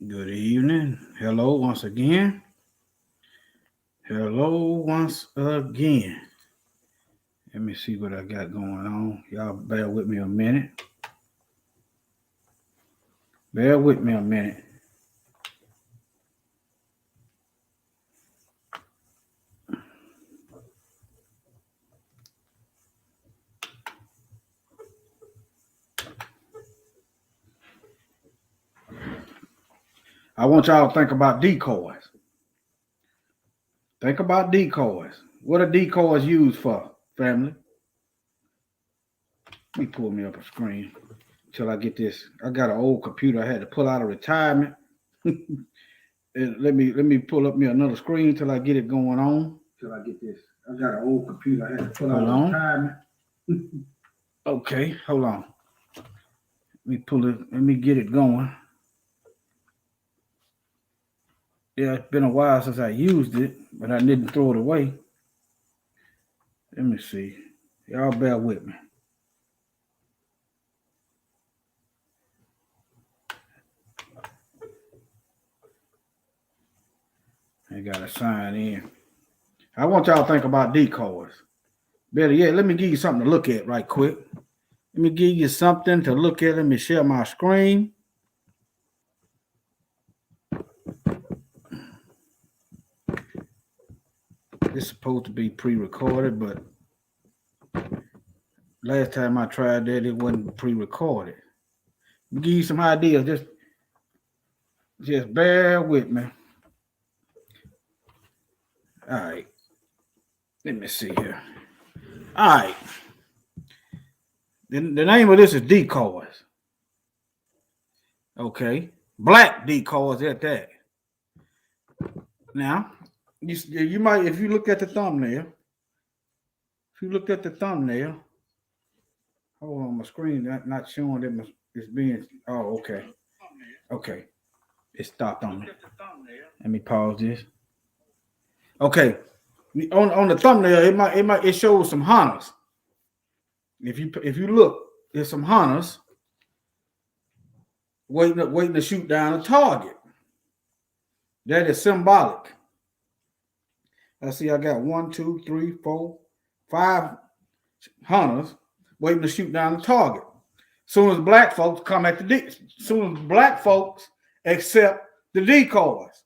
Good evening. Hello once again. Hello once again. Let me see what I got going on. Y'all bear with me a minute. Bear with me a minute. I want y'all to think about decoys. Think about decoys. What are decoys used for, family? Let me pull me up a screen till I get this. I got an old computer I had to pull out of retirement. let me pull up me another screen till I get it going on. Till I get this. I got an old computer I had to pull out of retirement. Okay, hold on. Let me pull it. Let me get it going. Yeah, it's been a while since I used it, but I didn't throw it away. Let me see. Y'all bear with me. I gotta sign in. I want y'all to think about decoys. Better yet, let me give you something to look at right quick. Let me give you something to look at. Let me share my screen. It's supposed to be pre-recorded, but last time I tried that, it wasn't pre-recorded. Let me give you some ideas. Just bear with me. All right. Let me see here. All right. The name of this is Decoys. Okay. Black decoys at that. Now, you might, if you look at the thumbnail, hold on, my screen not showing that it's being, oh, okay. Okay. It stopped on me. Let me pause this. Okay. On the thumbnail, it shows some hunters. If you look, there's some hunters waiting to shoot down a target. That is symbolic. I see I got 1, 2, 3, 4, 5 hunters waiting to shoot down the target. Soon as black folks accept the decoys.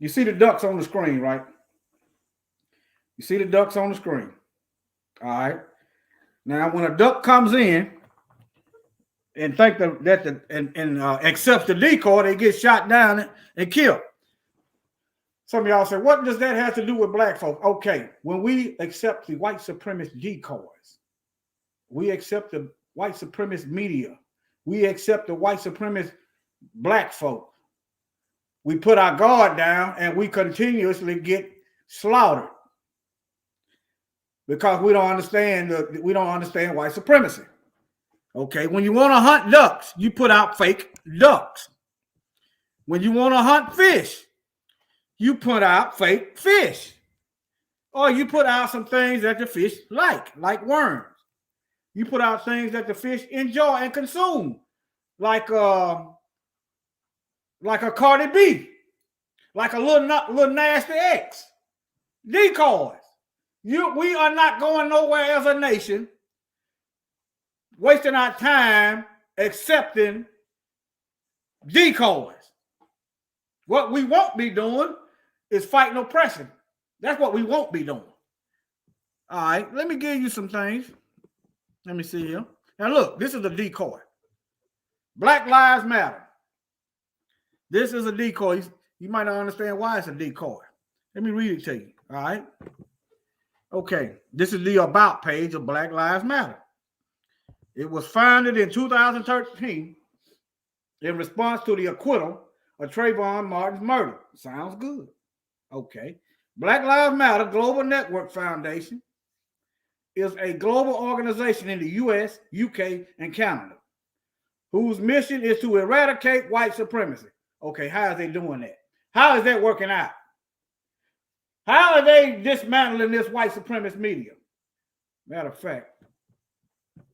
You see the ducks on the screen, right? You see the ducks on the screen. All right. Now, when a duck comes in and accepts the decoy, they get shot down and killed. Some of y'all say, what does that have to do with black folks? Okay, when we accept the white supremacist decoys, we accept the white supremacist media, we accept the white supremacist black folk, we put our guard down and we continuously get slaughtered because we don't understand white supremacy. Okay, when you want to hunt ducks, you put out fake ducks. When you want to hunt fish, you put out fake fish. Or you put out some things that the fish like worms. You put out things that the fish enjoy and consume, like a Cardi B, like a little nasty X. Decoys. We are not going nowhere as a nation, wasting our time accepting decoys. What we won't be doing is fighting oppression. That's what we won't be doing. All right, let me give you some things. Let me see here. Now look, this is a decoy. Black Lives Matter. This is a decoy. You might not understand why it's a decoy. Let me read it to you. All right. Okay, this is the about page of Black Lives Matter. It was founded in 2013 in response to the acquittal of Trayvon Martin's murder. Sounds good. Okay. Black Lives Matter Global Network Foundation is a global organization in the US, UK, and Canada whose mission is to eradicate white supremacy. Okay, how are they doing that? How is that working out? How are they dismantling this white supremacist media? Matter of fact,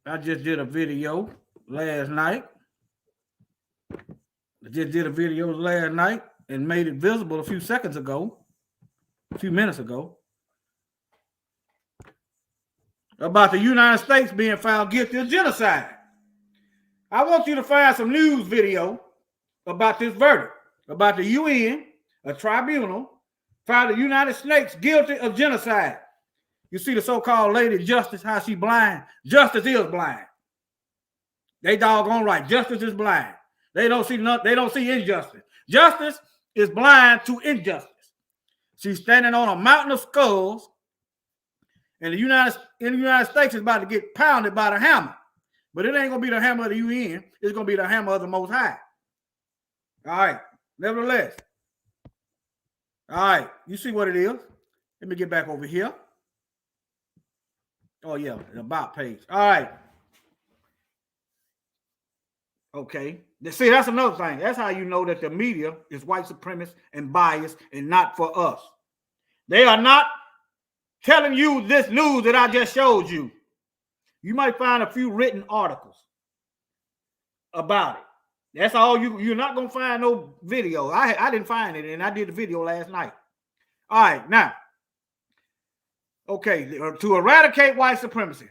I just did a video last night. I just did a video last night and made it visible a few minutes ago, about the United States being found guilty of genocide. I want you to find some news video about this verdict, about the UN, a tribunal, found the United States guilty of genocide. You see the so-called Lady Justice, how she blind. Justice is blind. They doggone right. Justice is blind. They don't see nothing. They don't see injustice. Justice is blind to injustice. She's standing on a mountain of skulls, and the United States is about to get pounded by the hammer. But it ain't gonna be the hammer of the UN. It's gonna be the hammer of the Most High. All right. Nevertheless. All right. You see what it is? Let me get back over here. Oh yeah, the about page. All right. Okay. See, that's another thing. That's how you know that the media is white supremacist and biased and not for us. They are not telling you this news that I just showed you. You might find a few written articles about it. That's all you're not going to find no video. I didn't find it, and I did the video last night. All right, now. Okay, to eradicate white supremacy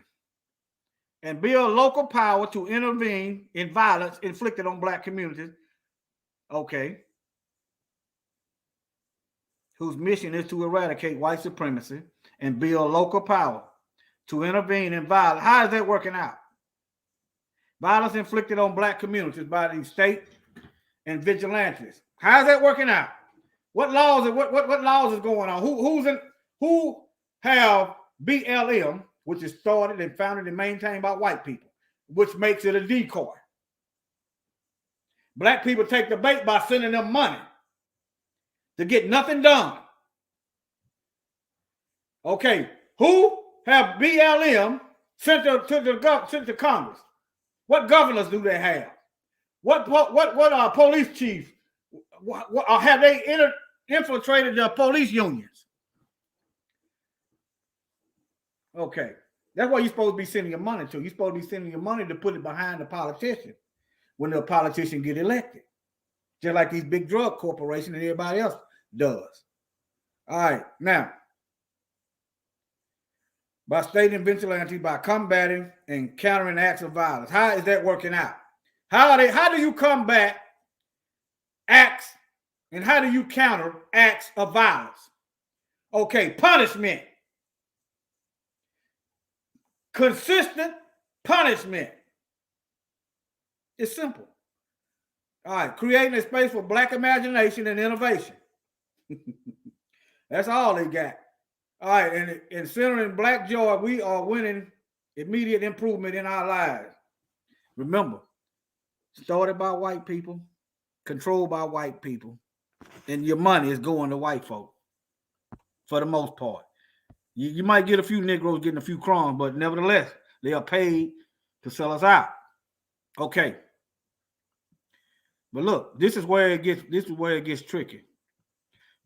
and build local power to intervene in violence inflicted on black communities. Okay. Whose mission is to eradicate white supremacy and build local power to intervene in violence. How is that working out? Violence inflicted on black communities by the state and vigilantes. How is that working out? What laws? What laws is going on? Who have BLM, which is started and founded and maintained by white people, which makes it a decoy. Black people take the bait by sending them money to get nothing done. Okay, who have BLM sent to Congress? What governors do they have? What are police chiefs? Have they infiltrated the police unions? Okay, that's what you're supposed to be sending your money to. You're supposed to be sending your money to put it behind the politician when the politician get elected, just like these big drug corporations and everybody else does. All right, now, by state and vigilante, by combating and countering acts of violence. How is that working out? How do you combat acts and how do you counter acts of violence? Okay, punishment. Consistent punishment. It's simple. All right, creating a space for black imagination and innovation. That's all they got. All right, and centering black joy, we are winning immediate improvement in our lives. Remember, started by white people, controlled by white people, and your money is going to white folk for the most part. You might get a few Negroes getting a few crumbs, but nevertheless, they are paid to sell us out. Okay. But look, this is where it gets tricky.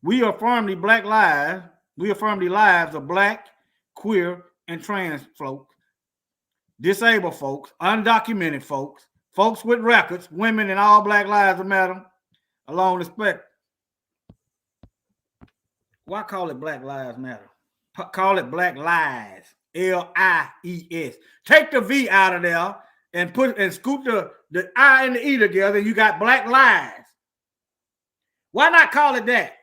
We affirm the black lives. We affirm the lives of black, queer, and trans folks, disabled folks, undocumented folks, folks with records, women, and all black lives matter along the spectrum. Why call it Black Lives Matter? Call it Black Lives. Lies. Take the V out of there and scoop the I and the E together, and you got Black Lives. Why not call it that?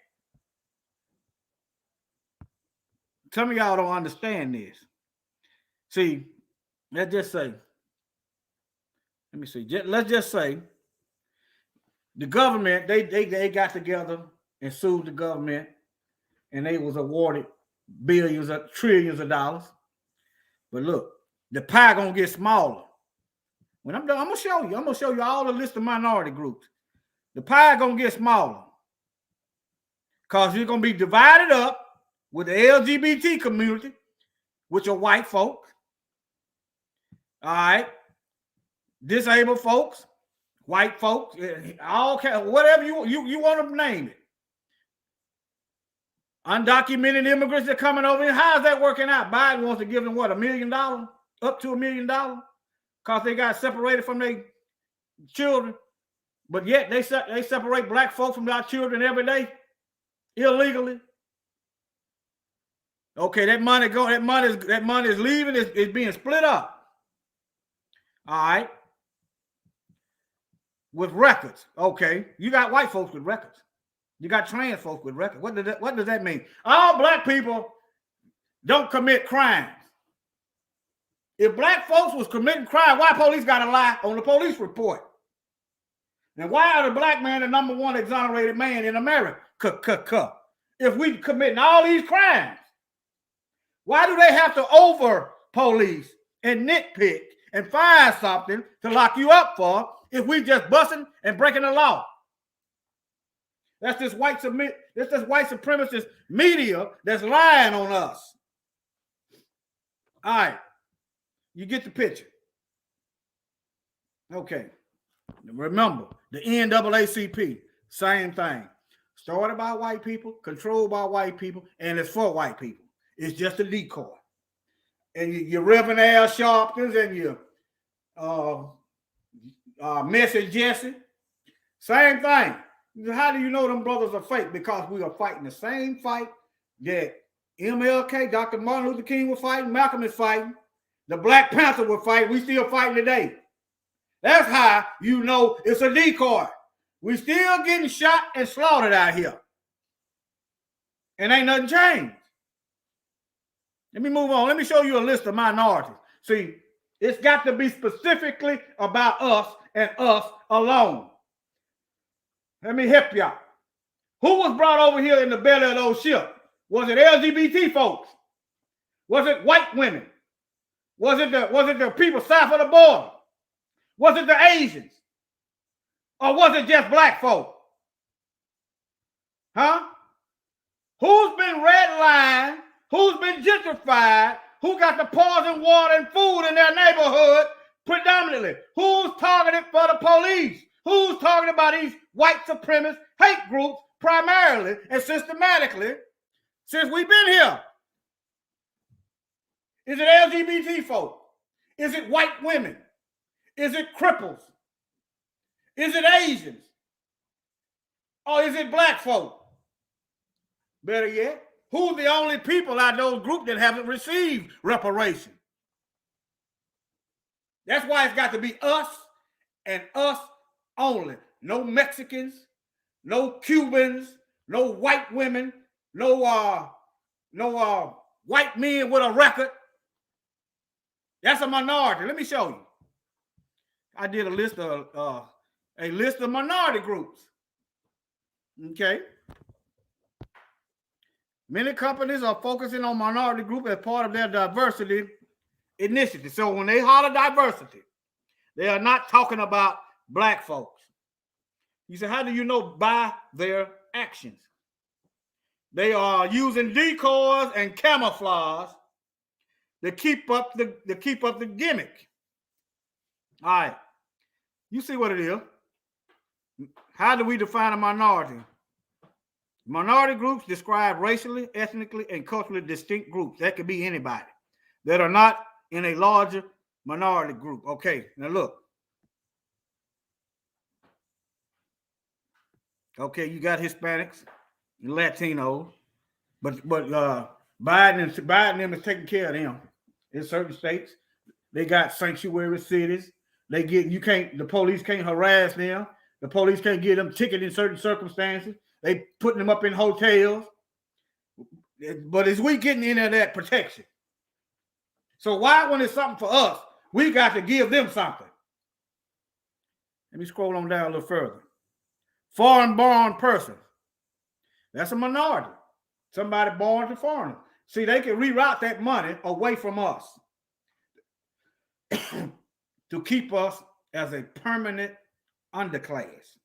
Some of y'all don't understand this. See, let's just say the government, they got together and sued the government, and they was awarded trillions of dollars. But look, the pie gonna get smaller. When I'm done, I'm gonna show you all the list of minority groups. The pie gonna get smaller because you're gonna be divided up with the LGBT community, which are white folks. All right, disabled folks, white folks, all whatever you want to name it. Undocumented immigrants that are coming over here. How is that working out? Biden wants to give them what, $1 million, up to $1 million, because they got separated from their children. But yet they separate black folk from our children every day illegally. Okay, that money is leaving. It's being split up. All right. With records. Okay. You got white folks with records. You got trans folks with records. What does that mean? All black people don't commit crimes. If black folks was committing crime, why police got to lie on the police report? And why are the black man the number one exonerated man in America? If we committing all these crimes, why do they have to over police and nitpick and find something to lock you up for if we just busting and breaking the law? That's this white supremacist media that's lying on us. All right. You get the picture. Okay. Remember, the NAACP, same thing. Started by white people, controlled by white people, and it's for white people. It's just a decoy. And your Reverend Al Sharptons and your Message Jesse, same thing. How do you know them brothers are fake? Because we are fighting the same fight that MLK, Dr. Martin Luther King was fighting, Malcolm is fighting, the Black Panther was fighting, we still fighting today. That's how you know it's a decoy. We still getting shot and slaughtered out here. And ain't nothing changed. Let me move on. Let me show you a list of minorities. See, it's got to be specifically about us and us alone. Let me help y'all. Who was brought over here in the belly of those ships? Was it LGBT folks? Was it white women? Was it the people south of the border? Was it the Asians? Or was it just black folk? Huh? Who's been redlined? Who's been gentrified? Who got the poison water and food in their neighborhood predominantly? Who's targeted for the police? Who's targeted by these white supremacist hate groups primarily and systematically since we've been here? Is it LGBT folk? Is it white women? Is it cripples? Is it Asians? Or is it black folk? Better yet, who's the only people out of those groups that haven't received reparation? That's why it's got to be us and us only. No Mexicans, no Cubans, no white women, no white men with a record. That's a minority. Let me show you. I did a list of minority groups. Okay. Many companies are focusing on minority group as part of their diversity initiative. So when they holler diversity, they are not talking about black folks. You say, how do you know? By their actions. They are using decoys and camouflage to keep up the gimmick. All right. You see what it is. How do we define a minority? Minority groups describe racially, ethnically, and culturally distinct groups. That could be anybody that are not in a larger minority group. Okay, now look. Okay, you got Hispanics and Latinos, but Biden is taking care of them in certain states. They got sanctuary cities. The police can't harass them. The police can't give them tickets in certain circumstances. They putting them up in hotels. But is we getting any of that protection? So why, when it's something for us, we got to give them something? Let me scroll on down a little further. Foreign-born persons. That's a minority. Somebody born to foreigner. See, they can reroute that money away from us to keep us as a permanent underclass.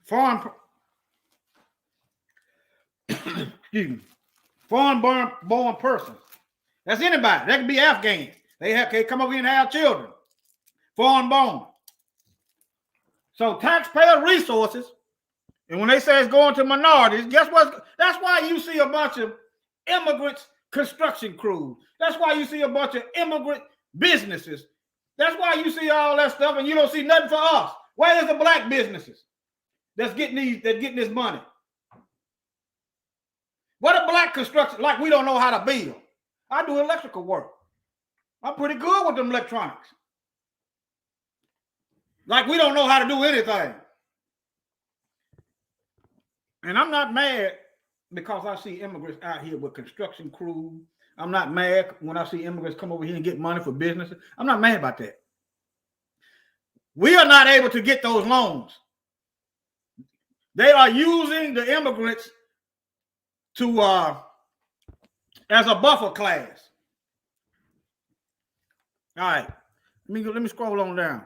Foreign-born persons. That's anybody. That can be Afghans. They come over here and have children. Foreign-born. So taxpayer resources, and when they say it's going to minorities, guess what? That's why you see a bunch of immigrants construction crews. That's why you see a bunch of immigrant businesses. That's why you see all that stuff and you don't see nothing for us. Where is the black businesses that's getting this money? What a black construction, like we don't know how to build. I do electrical work. I'm pretty good with them electronics. Like we don't know how to do anything. And I'm not mad because I see immigrants out here with construction crews. I'm not mad when I see immigrants come over here and get money for businesses. I'm not mad about that. We are not able to get those loans. They are using the immigrants to as a buffer class. All right, let me scroll on down.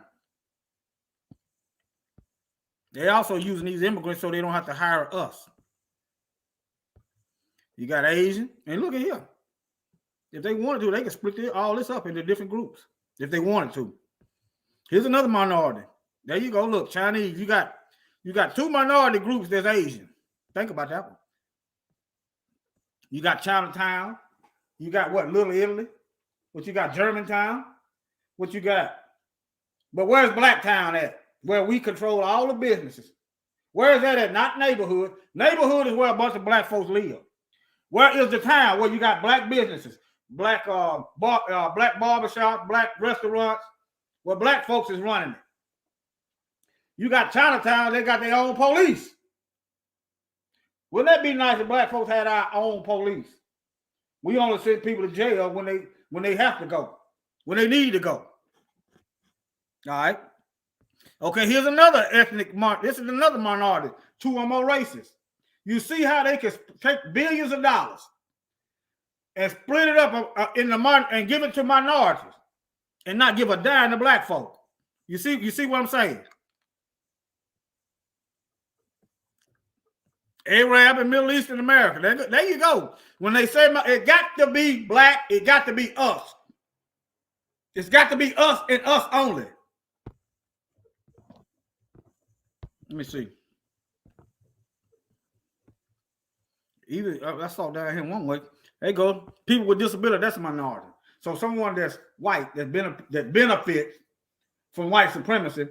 They also using these immigrants so they don't have to hire us. You got Asian, and look at here. If they wanted to, they could split all this up into different groups if they wanted to. Here's another minority. There you go. Look, Chinese. You got two minority groups that's Asian. Think about that one. You got Chinatown. You got what? Little Italy. What you got? Germantown. What you got? But where's Blacktown at? Where we control all the businesses. Where is that at? Not neighborhood. Neighborhood is where a bunch of black folks live. Where is the town where you got black businesses, black barbershops, black restaurants, where black folks is running it? You got Chinatown, they got their own police. Wouldn't that be nice if black folks had our own police? We only send people to jail when they have to go, when they need to go. All right. Okay, here's another ethnic this is another minority, two or more races. You see how they can take billions of dollars and split it up and give it to minorities and not give a dime to black folk. You see what I'm saying? Arab and Middle Eastern America. There you go. When they say it got to be black, it got to be us. It's got to be us and us only. Let me see. I saw down here one way. There you go. People with disability, that's a minority. So someone that's white that benefits from white supremacy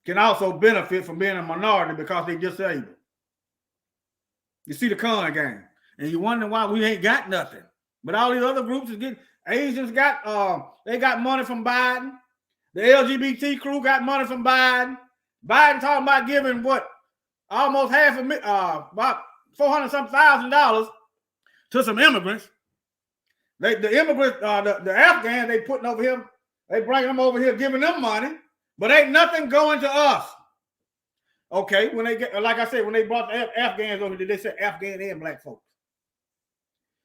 can also benefit from being a minority because they're disabled. You see the con game. And you wonder why we ain't got nothing. But all these other groups is getting, Asians got they got money from Biden. The LGBT crew got money from Biden. Biden talking about giving what? Almost about $400,000 to some immigrants. The immigrants, the Afghans, they putting over here, they bringing them over here, giving them money, but ain't nothing going to us. Okay, when they get, like I said, when they brought the Afghans over here, they said Afghan and black folks.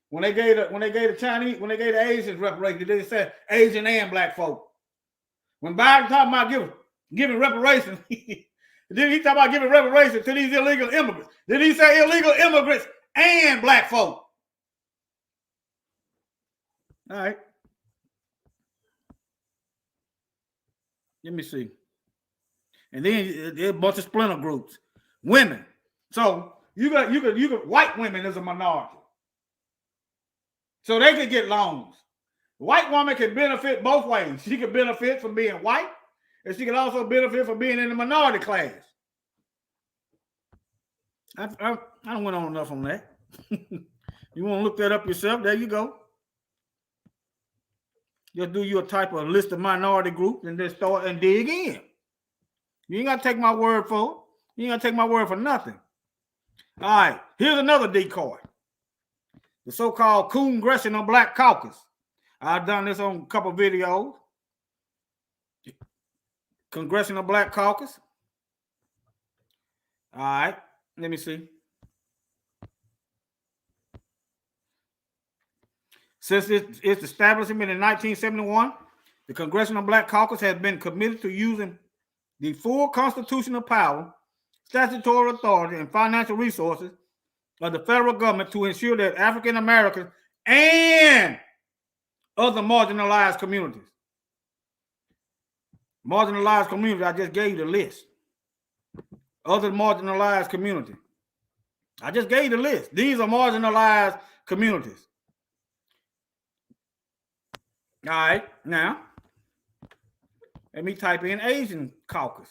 When they gave the Chinese, when they gave the Asians reparations, they said Asian and black folk. When Biden talking about giving reparations, then he talk about giving reparations to these illegal immigrants. Did he say illegal immigrants and black folk? All right. Let me see. And then there's a bunch of splinter groups. Women. So you got white women as a minority. So they could get loans. The white woman can benefit both ways. She can benefit from being white, and she can also benefit from being in the minority class. I don't went on enough on that. You want to look that up yourself? There you go. Just do your type of list of minority groups and then start and dig in. You ain't got to take my word for it. You ain't got to take my word for nothing. All right, here's another decoy. The so-called Congressional Black Caucus. I've done this on a couple of videos. Congressional Black Caucus. All right, let me see. Since its establishment in 1971, the Congressional Black Caucus has been committed to using the full constitutional power, statutory authority, and financial resources of the federal government to ensure that African Americans and other marginalized communities. Marginalized communities, I just gave you the list. Other marginalized communities. I just gave you the list. These are marginalized communities. All right, now, let me type in Asian caucus.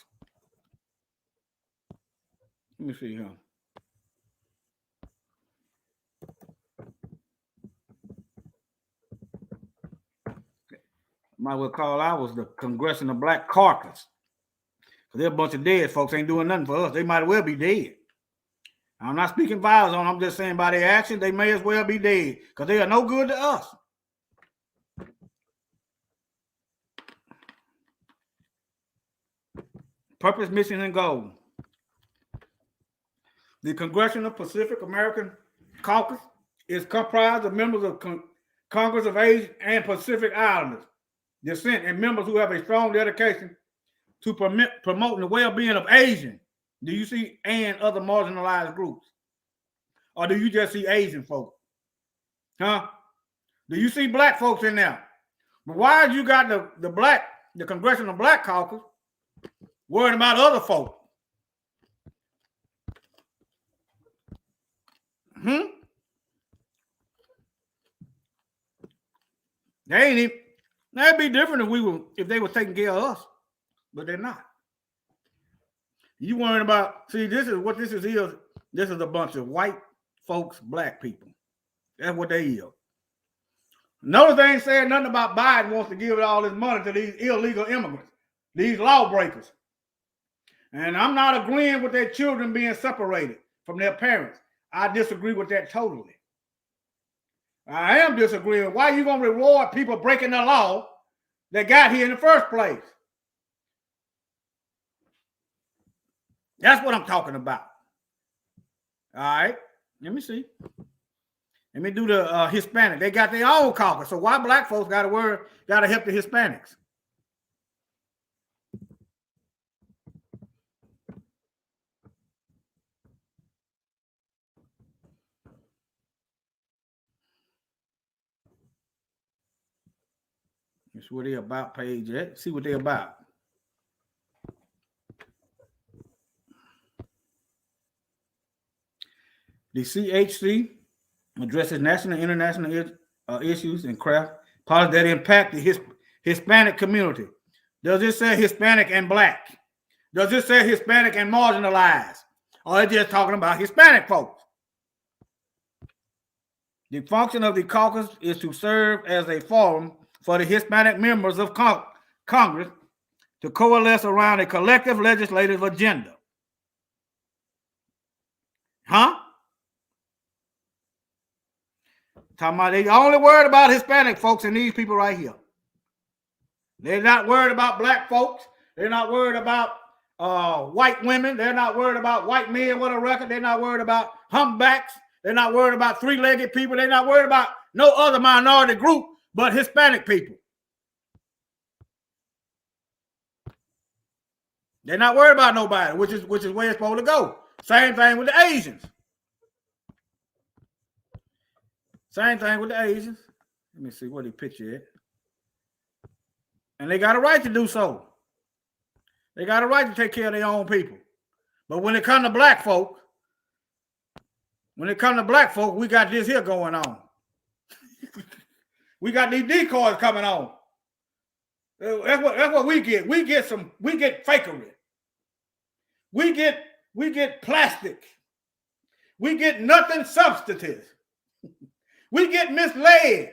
Let me see here. Might well call ours the Congressional Black Caucus. Because they're a bunch of dead folks, ain't doing nothing for us. They might well be dead. I'm not speaking violence on them. I'm just saying by their actions, they may as well be dead. Because they are no good to us. Purpose, mission, and goal. The Congressional Pacific American Caucus is comprised of members of Congress of Asian and Pacific Islanders descent and members who have a strong dedication to promoting the well-being of Asian. Do you see and other marginalized groups? Or do you just see Asian folks? Huh? Do you see black folks in there? But why you got the Congressional Black Caucus worrying about other folks? They ain't even, that'd be different if they were taking care of us, but they're not. You worrying about, see, this is what this is. This is a bunch of white folks, black people. That's what they is. Notice they ain't saying nothing about Biden wants to give all this money to these illegal immigrants, these lawbreakers. And I'm not agreeing with their children being separated from their parents. I disagree with that totally. I am disagreeing. Why are you going to reward people breaking the law that got here in the first place? That's what I'm talking about. All right. Let me see. Let me do the Hispanic. They got their own caucus. So why black folks got to help the Hispanics? That's where they about page at. See what they about. The CHC addresses national and international issues and craft policies that impact the Hispanic community. Does it say Hispanic and black? Does it say Hispanic and marginalized? Or is it just talking about Hispanic folks? The function of the caucus is to serve as a forum for the Hispanic members of Congress to coalesce around a collective legislative agenda. Huh? Talking about they only worried about Hispanic folks and these people right here. They're not worried about black folks. They're not worried about white women. They're not worried about white men with a record. They're not worried about humpbacks. They're not worried about three-legged people. They're not worried about no other minority group but Hispanic people. They're not worried about nobody, which is where it's supposed to go. Same thing with the Asians. Same thing with the Asians. Let me see what he picture it. And they got a right to do so. They got a right to take care of their own people. But when it comes to black folk, we got this here going on. We got these decoys coming on. That's what we get. We get fakery. We get plastic. We get nothing substantive. We get misled.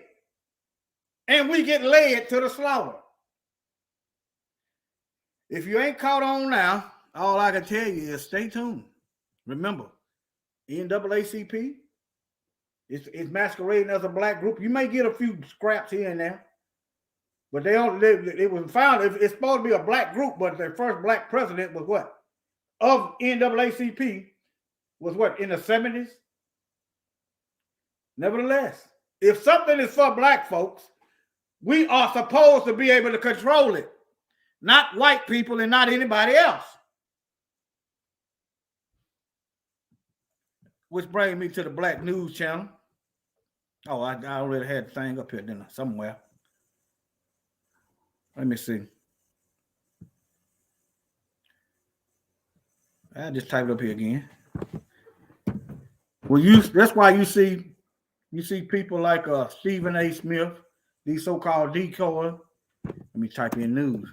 And we get led to the slaughter. If you ain't caught on now, all I can tell you is stay tuned. Remember, NAACP is masquerading as a black group. You may get a few scraps here and there, but it was found it's supposed to be a black group, but their first black president was what? Of NAACP was what, in the 70s? Nevertheless, if something is for black folks, we are supposed to be able to control it. Not white people and not anybody else. Which brings me to the Black News Channel. Oh, I already had the thing up here, didn't I? Somewhere. Let me see. I just type it up here again. Well, that's why you see people like Stephen A. Smith, these so-called decoys. Let me type in news.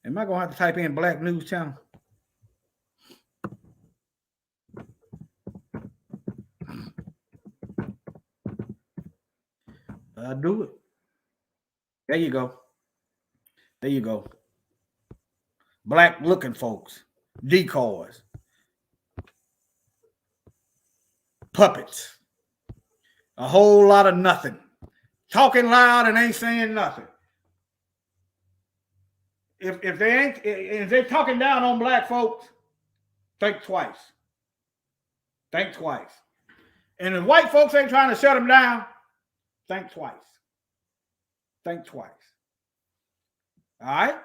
Am I gonna have to type in Black News Channel? I'll do it. There you go. There you go. Black looking folks. Decoys. Puppets. A whole lot of nothing. Talking loud and ain't saying nothing. If they're talking down on black folks, think twice. Think twice. And if white folks ain't trying to shut them down, think twice. Think twice. All right?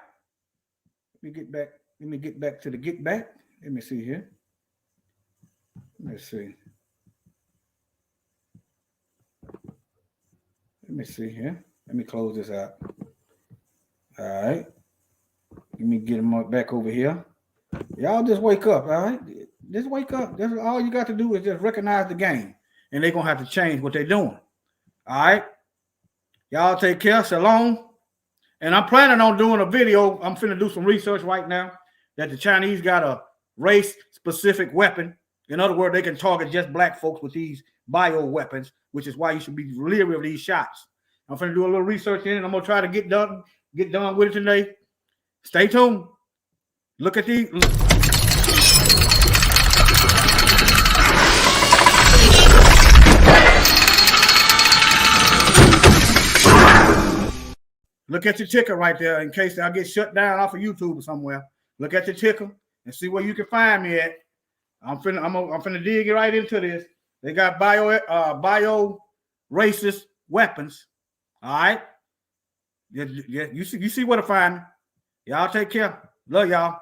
Let me get back to the get back. Let me see here. Let's see. Let me see here. Let me close this out. All right. Let me get them back over here. Y'all just wake up, all right? Just wake up. That's all you got to do is just recognize the game. And they're going to have to change what they're doing. All right? Y'all take care. Shalom. And I'm planning on doing a video. I'm finna do some research right now that the Chinese got a race-specific weapon. In other words, they can target just black folks with these bio weapons, which is why you should be leery of these shots. I'm finna do a little research in it. I'm gonna try to get done with it today. Stay tuned. Look at these. Look at your ticker right there in case I get shut down off of YouTube or somewhere. Look at your ticker and see where you can find me at. I'm finna dig right into this. They got bio racist weapons. All right. You see where to find me. Y'all take care. Love y'all.